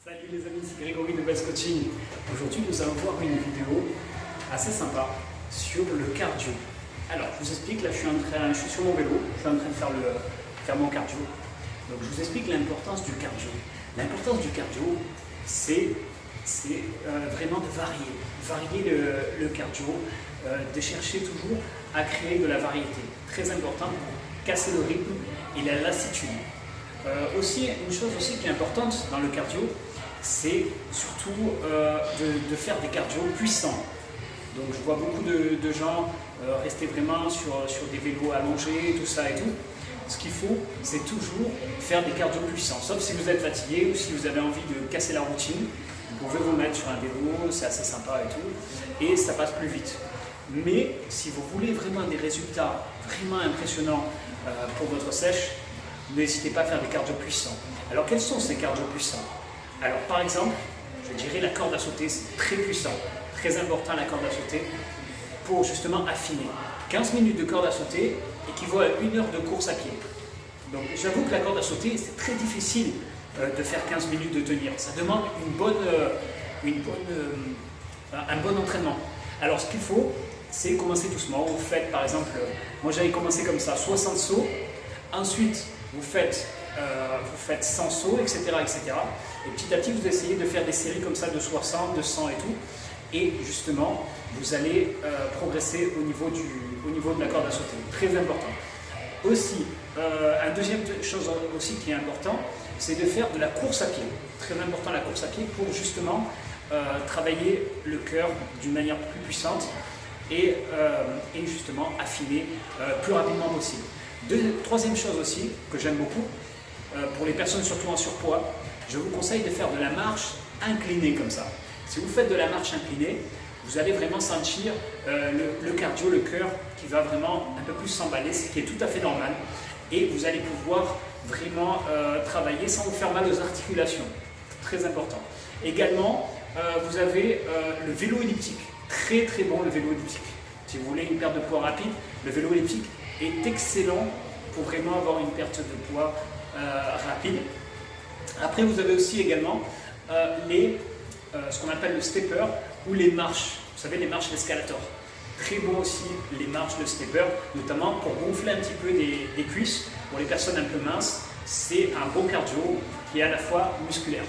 Salut les amis, c'est Grégory de Best Coaching. Aujourd'hui, nous allons voir une vidéo assez sympa sur le cardio. Alors, je vous explique, là je suis sur mon vélo, je suis en train de faire mon cardio. Donc, je vous explique l'importance du cardio. L'importance du cardio, c'est vraiment de varier le cardio, de chercher toujours à créer de la variété. Très important pour casser le rythme et la lassitude. Aussi, une chose aussi qui est importante dans le cardio, c'est surtout de faire des cardios puissants. Donc je vois beaucoup de gens rester vraiment sur des vélos allongés, tout ça et tout. Ce qu'il faut, c'est toujours faire des cardios puissants. Sauf si vous êtes fatigué ou si vous avez envie de casser la routine, vous pouvez vous mettre sur un vélo, c'est assez sympa et tout, et ça passe plus vite. Mais si vous voulez vraiment des résultats vraiment impressionnants pour votre sèche, n'hésitez pas à faire des cardios puissants. Alors quels sont ces cardios puissants? Alors par exemple, je dirais la corde à sauter, c'est très puissant, très important la corde à sauter pour justement affiner. 15 minutes de corde à sauter équivaut à 1 heure de course à pied. Donc j'avoue que la corde à sauter, c'est très difficile de faire 15 minutes de tenir. Ça demande un bon entraînement. Alors ce qu'il faut, c'est commencer doucement. Vous faites par exemple, moi j'avais commencé comme ça, 60 sauts, ensuite vous faites 100 sauts, etc., etc. Et petit à petit, vous essayez de faire des séries comme ça de 60, de 100 et tout. Et justement, vous allez progresser au niveau de la corde à sauter. Très important. Aussi, une deuxième chose aussi qui est important, c'est de faire de la course à pied. Très important la course à pied pour justement travailler le cœur d'une manière plus puissante et justement affiner plus rapidement possible. Troisième chose aussi que j'aime beaucoup, pour les personnes surtout en surpoids, je vous conseille de faire de la marche inclinée comme ça. Si vous faites de la marche inclinée, vous allez vraiment sentir le cardio, le cœur qui va vraiment un peu plus s'emballer, ce qui est tout à fait normal. Et vous allez pouvoir vraiment travailler sans vous faire mal aux articulations. Très important. Également, vous avez le vélo elliptique. Très très bon le vélo elliptique. Si vous voulez une perte de poids rapide, le vélo elliptique est excellent pour vraiment avoir une perte de poids rapide. Après, vous avez aussi également ce qu'on appelle le stepper ou les marches. Vous savez, les marches d'escalator. Très bon aussi les marches de stepper, notamment pour gonfler un petit peu des cuisses. Pour les personnes un peu minces, c'est un bon cardio qui est à la fois musculaire.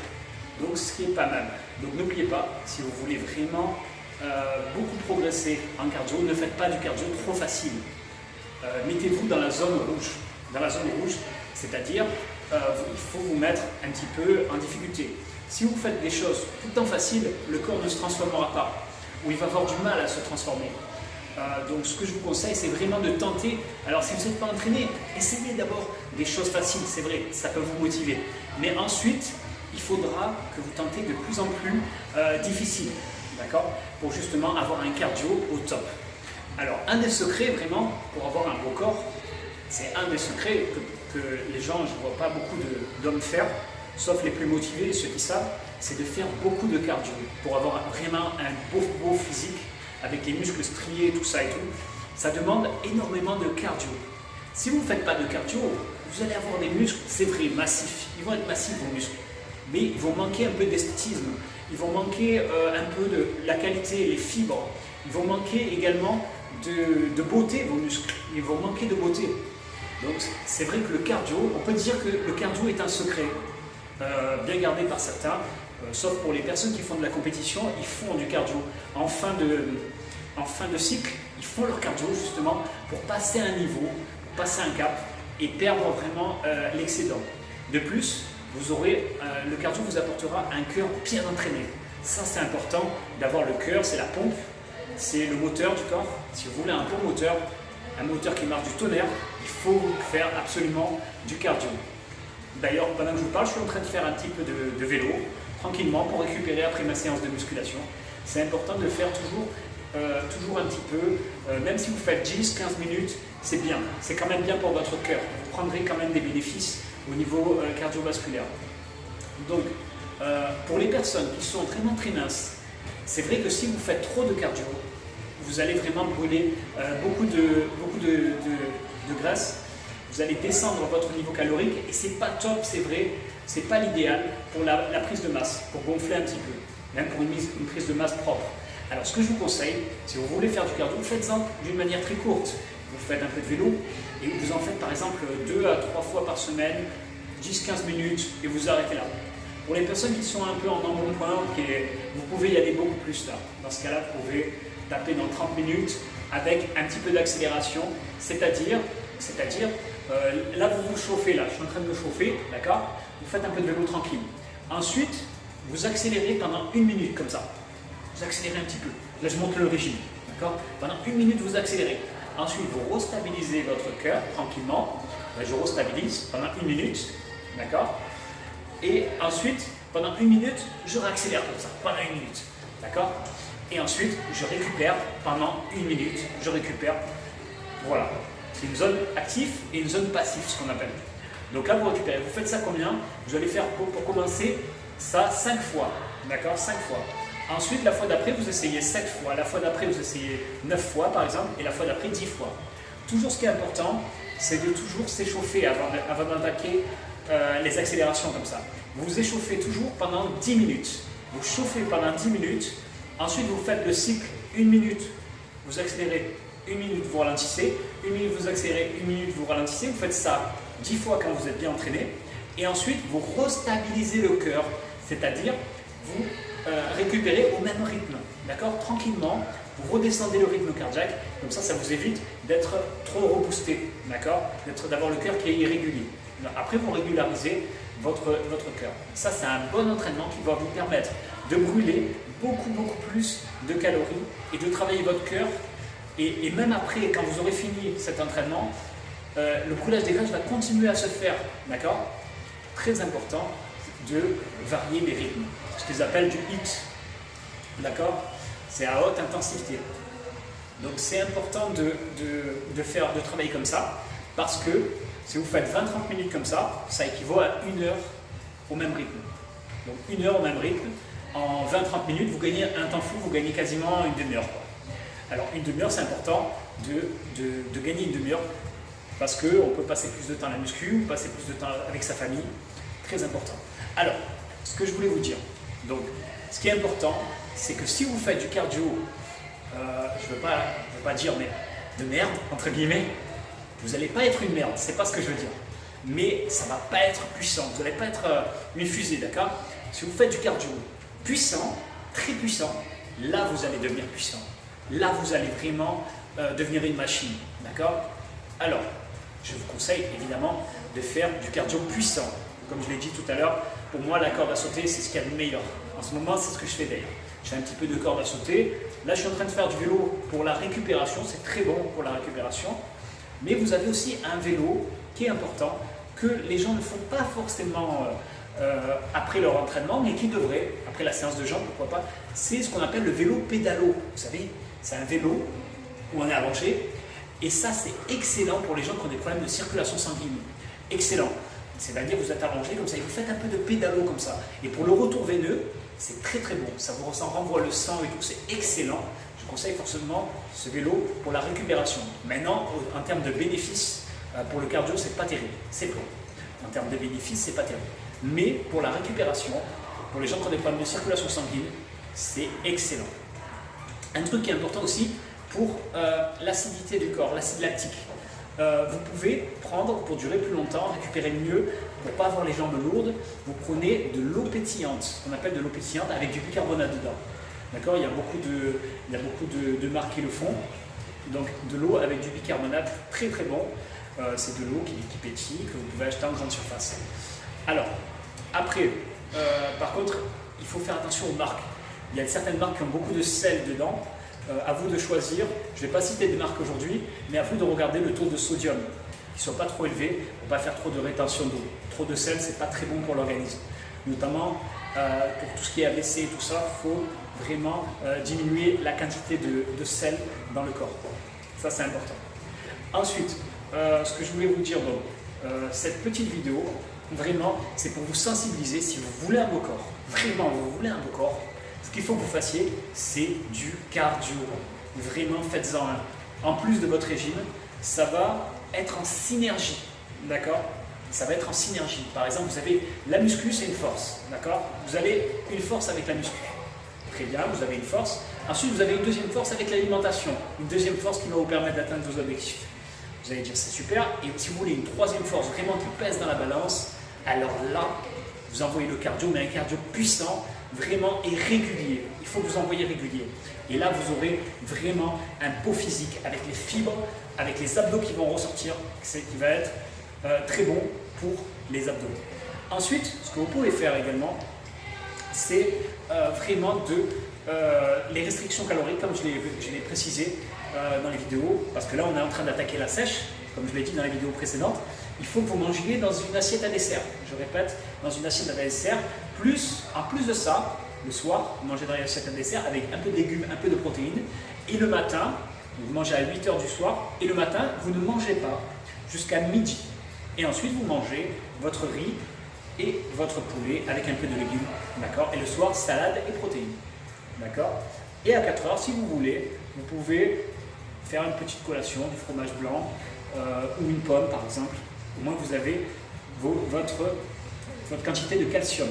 Donc, ce qui est pas mal. Donc, n'oubliez pas, si vous voulez vraiment beaucoup progresser en cardio, ne faites pas du cardio trop facile. Mettez-vous dans la zone rouge. Dans la zone rouge, c'est-à-dire il faut vous mettre un petit peu en difficulté. Si vous faites des choses tout le temps faciles, le corps ne se transformera pas, ou il va avoir du mal à se transformer. Donc ce que je vous conseille, c'est vraiment de tenter. Alors si vous n'êtes pas entraîné, essayez d'abord des choses faciles, c'est vrai, ça peut vous motiver. Mais ensuite, il faudra que vous tentez de plus en plus difficile, d'accord, pour justement avoir un cardio au top. Alors, un des secrets vraiment pour avoir un beau corps, c'est un des secrets que les gens, je ne vois pas beaucoup d'hommes faire, sauf les plus motivés, ceux qui savent, c'est de faire beaucoup de cardio pour avoir vraiment un beau physique avec les muscles striés, tout ça et tout. Ça demande énormément de cardio. Si vous ne faites pas de cardio, vous allez avoir des muscles, c'est vrai, massifs. Ils vont être massifs vos muscles, mais ils vont manquer un peu d'esthétisme, ils vont manquer un peu de la qualité, les fibres. Ils vont manquer également de beauté, vos muscles. Ils vont manquer de beauté. Donc c'est vrai que le cardio, on peut dire que le cardio est un secret, bien gardé par certains, sauf pour les personnes qui font de la compétition, ils font du cardio. En fin de cycle, ils font leur cardio justement pour passer un niveau, pour passer un cap et perdre vraiment l'excédent. De plus, le cardio vous apportera un cœur bien entraîné. Ça c'est important d'avoir le cœur, c'est la pompe. C'est le moteur du corps. Si vous voulez un bon moteur, un moteur qui marche du tonnerre, il faut faire absolument du cardio. D'ailleurs, pendant que je vous parle, je suis en train de faire un petit peu de vélo, tranquillement, pour récupérer après ma séance de musculation. C'est important de faire toujours un petit peu, même si vous faites 10-15 minutes, c'est bien. C'est quand même bien pour votre cœur. Vous prendrez quand même des bénéfices au niveau cardiovasculaire. Donc, pour les personnes qui sont vraiment très minces, c'est vrai que si vous faites trop de cardio, vous allez vraiment brûler beaucoup de graisse. Vous allez descendre votre niveau calorique et c'est pas top, c'est vrai, Ce n'est pas l'idéal pour la prise de masse, pour gonfler un petit peu, même pour une prise de masse propre. Alors ce que je vous conseille, si vous voulez faire du cardio, faites-en d'une manière très courte. Vous faites un peu de vélo et vous en faites par exemple 2 à 3 fois par semaine, 10-15 minutes et vous arrêtez là. Pour les personnes qui sont un peu en embonpoint, vous pouvez y aller beaucoup plus là. Dans ce cas-là, vous pouvez taper dans 30 minutes avec un petit peu d'accélération, c'est-à-dire, là vous vous chauffez, là je suis en train de me chauffer, d'accord? Vous faites un peu de vélo tranquille. Ensuite, vous accélérez pendant 1 minute comme ça. Vous accélérez un petit peu. Là je monte le régime, d'accord? Pendant 1 minute, vous accélérez. Ensuite, vous restabilisez votre cœur tranquillement. Là, je restabilise pendant 1 minute, d'accord? Et ensuite, pendant 1 minute, je réaccélère comme ça, pendant 1 minute, d'accord? Et ensuite, je récupère pendant 1 minute, je récupère. Voilà. C'est une zone active et une zone passive, ce qu'on appelle. Donc là, vous récupérez. Vous faites ça combien? Vous allez faire pour commencer ça 5 fois, d'accord? 5 fois. Ensuite, la fois d'après, vous essayez 7 fois. La fois d'après, vous essayez 9 fois, par exemple. Et la fois d'après, 10 fois. Toujours ce qui est important, c'est de toujours s'échauffer avant d'attaquer les accélérations comme ça. Vous vous échauffez toujours pendant 10 minutes. Vous chauffez pendant 10 minutes. Ensuite, vous faites le cycle 1 minute. Vous accélérez 1 minute, vous ralentissez. 1 minute, vous accélérez. 1 minute, vous ralentissez. Vous faites ça 10 fois quand vous êtes bien entraîné. Et ensuite, vous restabilisez le cœur. C'est-à-dire, vous récupérez au même rythme. D'accord? Tranquillement. Vous redescendez le rythme cardiaque. Comme ça vous évite d'être trop reboosté. D'accord? D'avoir le cœur qui est irrégulier. Après, vous régularisez votre cœur. Ça, c'est un bon entraînement qui va vous permettre de brûler beaucoup plus de calories et de travailler votre cœur. Et même après, quand vous aurez fini cet entraînement, le brûlage des graisses va continuer à se faire. D'accord? Très important de varier les rythmes. Ce qu'ils appellent du HIIT. D'accord? C'est à haute intensité. Donc c'est important de travailler comme ça, parce que si vous faites 20-30 minutes comme ça, ça équivaut à 1 heure au même rythme. Donc 1 heure au même rythme, en 20-30 minutes, vous gagnez un temps fou, vous gagnez quasiment une demi-heure. Alors une demi-heure, c'est important de gagner une demi-heure, parce qu'on peut passer plus de temps à la muscu, ou passer plus de temps avec sa famille, très important. Alors, ce que je voulais vous dire, donc ce qui est important, c'est que si vous faites du cardio, je ne veux pas dire mais de merde, entre guillemets, vous n'allez pas être une merde, c'est pas ce que je veux dire. Mais ça ne va pas être puissant, vous n'allez pas être une fusée, d'accord? Si vous faites du cardio puissant, très puissant, là vous allez devenir puissant. Là vous allez vraiment devenir une machine, d'accord? Alors, je vous conseille évidemment de faire du cardio puissant. Comme je l'ai dit tout à l'heure, pour moi la corde à sauter c'est ce qu'il y a de meilleur. En ce moment c'est ce que je fais d'ailleurs. Je fais un petit peu de corde à sauter. Là je suis en train de faire du vélo pour la récupération, c'est très bon pour la récupération. Mais vous avez aussi un vélo qui est important, que les gens ne font pas forcément après leur entraînement, mais qui devraient, après la séance de jambes, pourquoi pas. C'est ce qu'on appelle le vélo pédalo. Vous savez, c'est un vélo où on est allongé. Et ça c'est excellent pour les gens qui ont des problèmes de circulation sanguine. Excellent. C'est-à-dire vous êtes allongé comme ça et vous faites un peu de pédalo comme ça. Et pour le retour veineux, c'est très bon. Ça vous renvoie le sang et tout, c'est excellent. Je conseille forcément ce vélo pour la récupération. Maintenant, en termes de bénéfices, pour le cardio, c'est pas terrible. C'est bon. En termes de bénéfices, c'est pas terrible. Mais pour la récupération, pour les gens qui ont des problèmes de circulation sanguine, c'est excellent. Un truc qui est important aussi pour l'acidité du corps, l'acide lactique. Vous pouvez prendre, pour durer plus longtemps, récupérer mieux, pour ne pas avoir les jambes lourdes, vous prenez de l'eau pétillante, ce qu'on appelle de l'eau pétillante avec du bicarbonate dedans. D'accord? Il y a beaucoup de marques qui le font. Donc de l'eau avec du bicarbonate, très bon. C'est de l'eau qui pétille, que vous pouvez acheter en grande surface. Alors, après, par contre, il faut faire attention aux marques. Il y a certaines marques qui ont beaucoup de sel dedans. À vous de choisir, je ne vais pas citer des marques aujourd'hui, mais à vous de regarder le taux de sodium, qui ne soit pas trop élevé pour ne pas faire trop de rétention d'eau. Trop de sel, ce n'est pas très bon pour l'organisme. Notamment pour tout ce qui est AVC et tout ça, il faut vraiment diminuer la quantité de sel dans le corps. Ça, c'est important. Ensuite, ce que je voulais vous dire, donc, cette petite vidéo, vraiment, c'est pour vous sensibiliser si vous voulez un beau corps. Vraiment, vous voulez un beau corps. Ce qu'il faut que vous fassiez, c'est du cardio. Vraiment, faites-en un. En plus de votre régime, ça va être en synergie. D'accord? ça va être en synergie. Par exemple, vous avez la muscu, c'est une force, d'accord? Vous avez une force avec la muscu. Très bien, vous avez une force. Ensuite, vous avez une deuxième force avec l'alimentation. Une deuxième force qui va vous permettre d'atteindre vos objectifs. Vous allez dire, c'est super. Et si vous voulez une troisième force vraiment qui pèse dans la balance, alors là, vous envoyez le cardio, mais un cardio puissant, vraiment et régulier. Il faut que vous envoyez régulier. Et là, vous aurez vraiment un beau physique avec les fibres, avec les abdos qui vont ressortir, qui va être très bon pour les abdos. Ensuite, ce que vous pouvez faire également, c'est vraiment les restrictions caloriques, comme je l'ai précisé dans les vidéos, parce que là, on est en train d'attaquer la sèche, comme je l'ai dit dans les vidéos précédentes. Il faut que vous mangiez dans une assiette à dessert. Je répète, dans une assiette à dessert. En plus de ça, le soir, vous mangez dans une assiette à dessert avec un peu de légumes, un peu de protéines. Et le matin, vous mangez à 8 h du soir. Et le matin, vous ne mangez pas jusqu'à midi. Et ensuite, vous mangez votre riz et votre poulet avec un peu de légumes. D'accord? Et le soir, salade et protéines. D'accord? Et à 4 h, si vous voulez, vous pouvez faire une petite collation, du fromage blanc ou une pomme, par exemple. Au moins, vous avez votre quantité de calcium.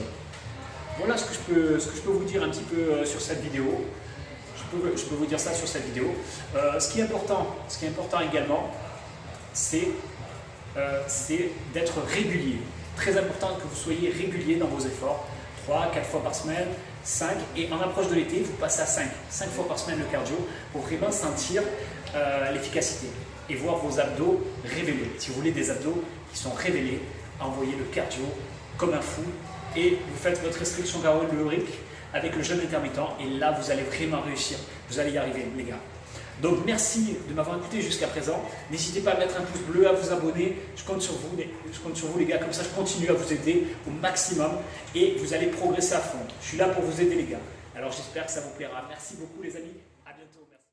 Voilà ce que je peux vous dire un petit peu sur cette vidéo. Je peux vous dire ça sur cette vidéo. Ce qui est important également, c'est d'être régulier. Très important que vous soyez régulier dans vos efforts. 3, 4 fois par semaine, 5. Et en approche de l'été, vous passez à 5. 5 fois par semaine le cardio pour vraiment sentir l'efficacité et voir vos abdos révélés. Si vous voulez des abdos qui sont révélés, envoyez le cardio comme un fou et vous faites votre restriction calorique avec le jeûne intermittent et là vous allez vraiment réussir, vous allez y arriver les gars. Donc merci de m'avoir écouté jusqu'à présent, n'hésitez pas à mettre un pouce bleu, à vous abonner, je compte sur vous les gars, comme ça je continue à vous aider au maximum et vous allez progresser à fond. Je suis là pour vous aider les gars, alors j'espère que ça vous plaira. Merci beaucoup les amis, à bientôt. Merci.